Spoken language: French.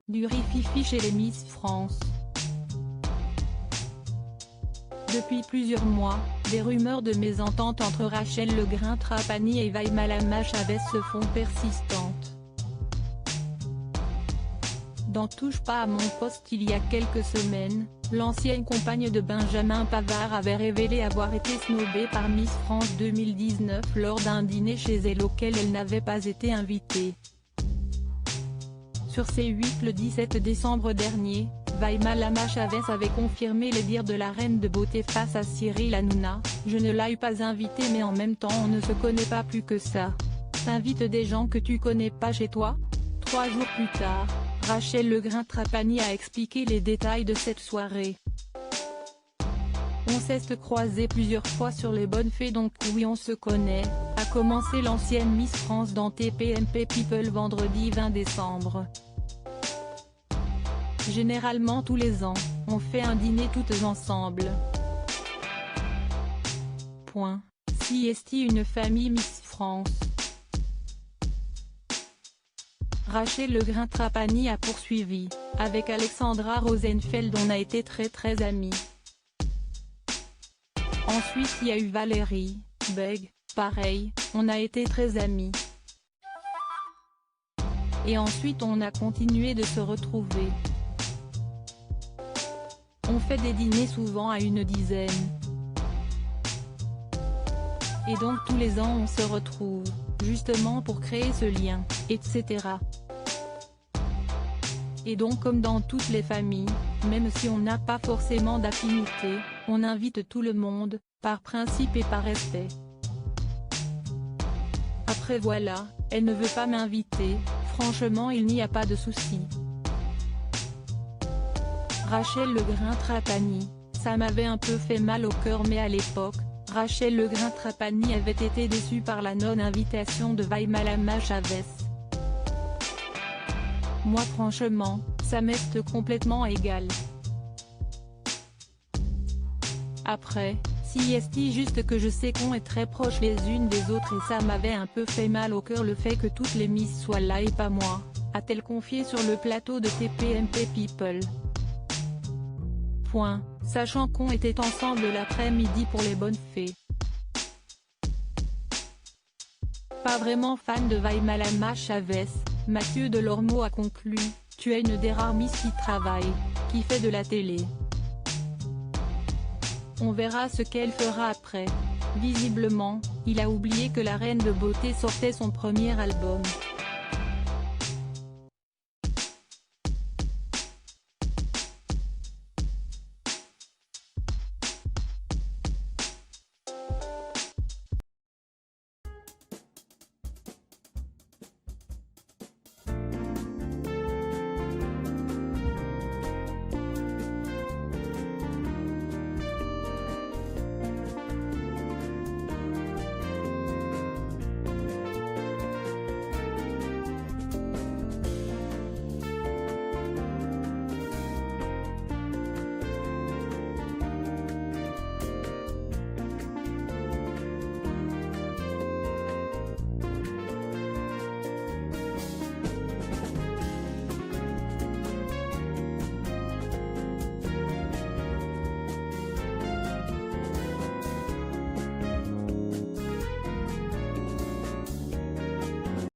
Du rififi chez les Miss France. Depuis plusieurs mois, des rumeurs de mésentente entre Rachel Legrain-Trapani et Waimalama Chavez se font persistantes. Dans Touche pas à mon poste il y a quelques semaines, l'ancienne compagne de Benjamin Pavard avait révélé avoir été snobée par Miss France 2019 lors d'un dîner chez elle auquel elle n'avait pas été invitée. Sur C8 le 17 décembre dernier, Waimalama Chavez avait confirmé les dires de la reine de beauté face à Cyril Hanouna: « Je ne l'ai pas invité mais en même temps on ne se connaît pas plus que ça. T'invites des gens que tu connais pas chez toi ?» 3 jours plus tard, Rachel Legrain-Trapani a expliqué les détails de cette soirée. On s'est croisé plusieurs fois sur les bonnes fées donc oui on se connaît, a commencé l'ancienne Miss France dans TPMP People vendredi 20 décembre. Généralement tous les ans, on fait un dîner toutes ensemble. Si est une famille Miss France. Rachel Legrain-Trapani a poursuivi: « Avec Alexandra Rosenfeld on a été très amis. Ensuite il y a eu Valérie, Beg, pareil, on a été très amis. Et ensuite on a continué de se retrouver. On fait des dîners souvent à une dizaine. Et donc tous les ans on se retrouve, justement pour créer ce lien, etc. Et donc comme dans toutes les familles, même si on n'a pas forcément d'affinité, on invite tout le monde, par principe et par respect. Après voilà, elle ne veut pas m'inviter, franchement il n'y a pas de souci. » Rachel Legrain-Trapani: « Ça m'avait un peu fait mal au cœur mais à l'époque, Rachel Legrain-Trapani avait été déçue par la non-invitation de Waimalama Chavez. Moi franchement, ça m'est complètement égal. Après, si est juste que je sais qu'on est très proches les unes des autres et ça m'avait un peu fait mal au cœur le fait que toutes les Miss soient là et pas moi, » a-t-elle confié sur le plateau de TPMP People. Sachant qu'on était ensemble l'après-midi pour les bonnes fées. Pas vraiment fan de Waimalama Chavez, Mathieu Delormeau a conclu: « Tu es une des rares Miss qui travaille, qui fait de la télé. On verra ce qu'elle fera après. » Visiblement, il a oublié que la reine de beauté sortait son premier album.